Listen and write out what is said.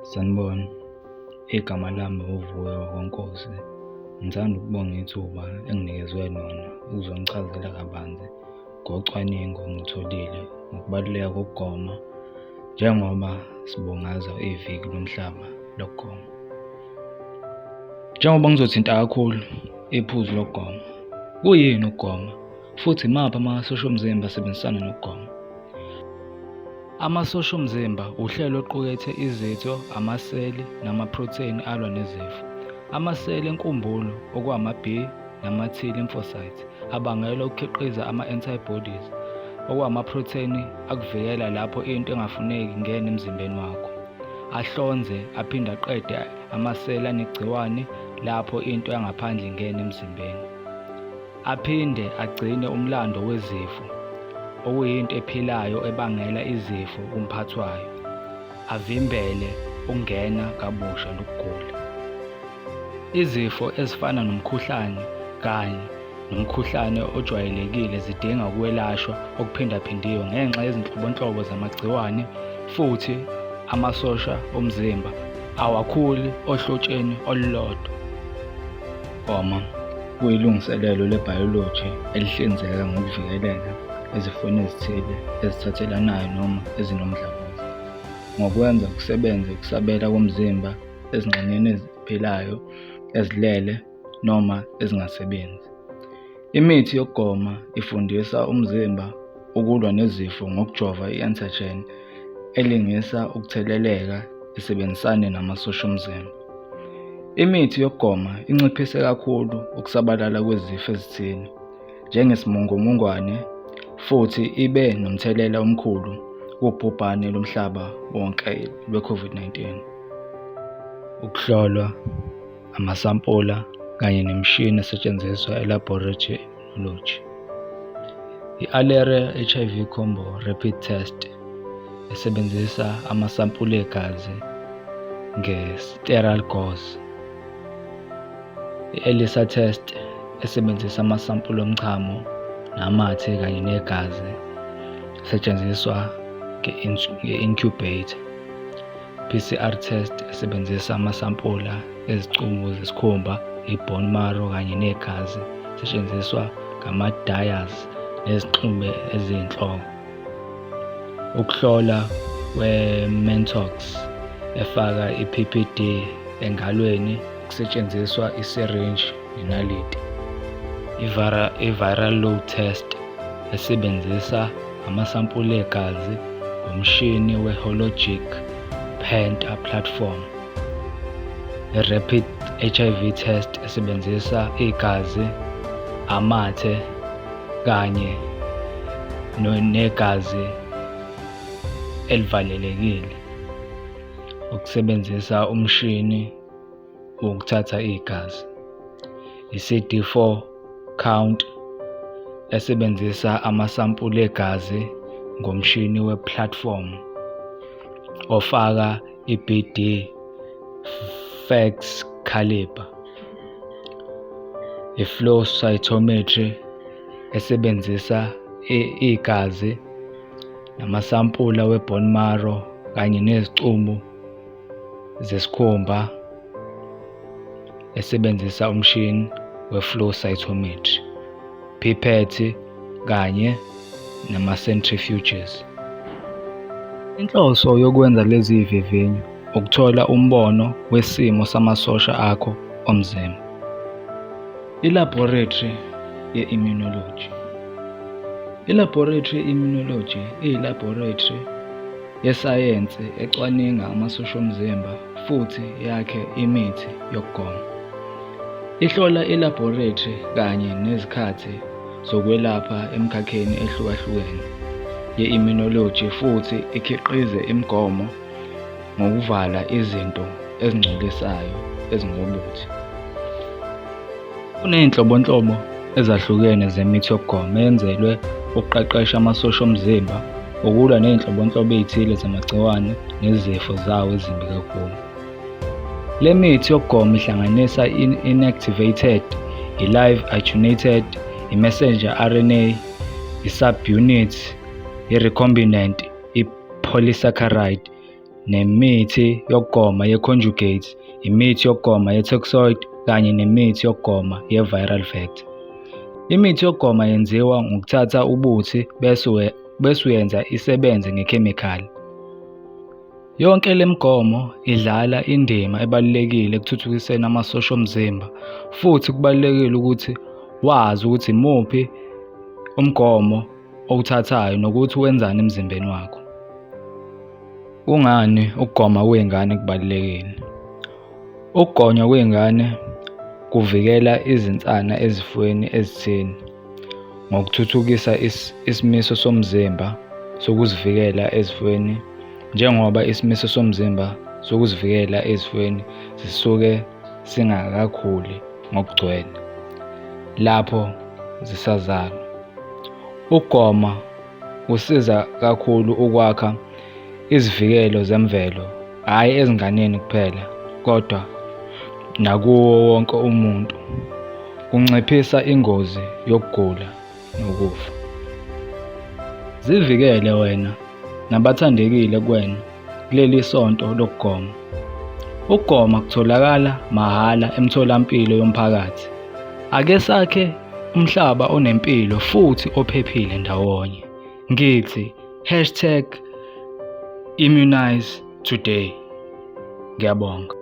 Sanibona, igama lami uVuyo Nkosi. Ngithanda ukubonga ithuba enginikezwe lona ukuzongichazela kabanzi ngocwaningo engilutholile ngokubaluleka kokugoma njengoba sibungaza iviki lomhlaba lokugoma. Njengoba ngizothinta kakhulu iphuzu lokugoma. Kuyini ukugoma? Futhi imaphi amasosha omzimba asebenzisana nokugoma? Amasosha omzimba uhlelo oluqukethe izitho, amaseli namaprotheni alwa nezifo. Amaseli enkumbulo okwama-B nama-T lymphocytes abangelwa ukukhiqiza ama-antibodies okwamaprotheni akuvikela lapho into engafuneki ingene emzimbeni wakho. Ahlonze aphinde aqede amaseli anegciwane lapho into yangaphandle ingene emzimbeni. Aphinde agcine umlando wezifo okuyinto ephilayo ebangela izifo kumphathi wayo. Avimbele ukungena kabusha lokugula. Izifo ezifana nomkhuhlane kanye nomkhuhlane ojwayelekile zidinga ukwelashwa okuphindaphindiwe ngenxa yezinhlobonhlobo zamagciwane futhi amasosha omzimba awakhuli ohlotsheni olulodwa. Goma kuyilungiselelo lebhayoloji elihlinzeka ngokuvikeleka ezifweni ezithile ezithathelanayo noma ezinomdlavuza, ngokwenza kusebenze ukusabela komzimba ezingxenyeni eziphilayo, ezilele noma ezingasebenzi. Imithi yokugoma ifundisa umzimba ukulwa nezifo ngokujova i-antigen elingisa ukutheleleka isebenzisane namasosha omzimba. Imithi yokugoma inciphise kakhulu ukusabalala kwezifo ezithile njengesimungumungwane futhi ibe nomthelela omkhulu kubhubhane lomhlaba wonke lwe-COVID-19. Ukuhlolwa, amasampula kanye nemishini esetshenziswa elaboratory immunology. I-Alaria HIV Combo Rapid Test esebenzisa amasampula egazi nge-sterile gauze. I-ELISA test esebenzisa amasampula omchamo namathe kanye negazi isetshenziswa nge-incubator. PCR test esebenzisa amasampula ezicubu zesikhumba, i-bone marrow kanye negazi isetshenziswa ngama-dyes nezixube eziyinhloko. Ukuhlola kwe-Mentox efaka i-PPD engalweni kusetshenziswa i-syringe nenaliti. I-viral load test esebenzisa amasampula egazi ngomshini we-hologic Penta platform. I-rapid HIV test esebenzisa igazi, amathe kanye negazi elivalelekile ukusebenzisa umshini wokuthatha igazi. I-CD4 count esebenzisa amasampula egazi ngomshini we-platform ofaka i-BD fax caliper. I-flow cytometry esebenzisa igazi namasampula we-bone marrow kanye nezicubu zesikhumba esebenzisa umshini we-flow cytometry, pipette kanye nama-centrifuges. Inhloso yokwenza lezi zivivinyo ukuthola umbono wesimo samasosha akho omzimba. Ilaboratory ye-immunology. Ilaboratory ye-immunology iyilabhorethri yesayensi ecwaninga amasosha omzimba futhi yakhe imithi yokugoma. Ihlola ilabhorethri kanye nezikhathi zokwelapha emkhakheni ehlukahlukene ye-immunology futhi ikhiqize imigomo ngokuvala izinto ezingcolisayo ezingobuthi. Kuney'nhlobonhlobo ezahlukene zemithi yokugoma eyenzelwe ukuqeqesha amasosha omzimba ukulwa ney'nhlobonhlobo ey'thile zamagciwane nezifo zawo ezimbi kakhulu. Le mithi yokugoma ihlanganisa i-inactivated, i-live attenuated, i-messenger RNA, i-subunit, i-recombinant, i-polysaccharide nemithi yokugoma ye-conjugate, imithi yokugoma ye-toxoid kanye nemithi yokugoma ye-viral vector. Imithi yokugoma yenziwa ngokuthatha ubuthi bese uyenza isebenze ngekhemikhali. Yonke le migomo idlala indima ebalulekile ekuthuthukiseni amasosha omzimba, futhi kubalulekile ukuthi wazi ukuthi imuphi umgomo owuthathayo nokuthi wenzani emzimbeni wakho. Kungani ukugoma kwey'ngane kubalulekile? Ukugonywa kwey'ngane kuvikela izinsana ezifweni ezitheni ngokuthuthukisa isimiso somzimba sokuzivikela ezifweni, njengoba isimiso somzimba sokuzivikela ezifweni zisuke singakakhuli ngokugcwele lapho zisazalwa. Ukugoma kusiza kakhulu ukwakha izivikelo zemvelo, hhayi ezinganeni kuphela, kodwa nakuwo wonke umuntu. Kunciphisa ingozi yokugula nokufa. Zivikele wena nabathandekile kuwena kuleli sonto lokugoma. Ukugoma kutholakala mahhala emtholampilo yomphakathi. Ake sakhe umhlaba onempilo futhi ophephile ndawonye. Ngithi #immunize today. Ngiyabonga.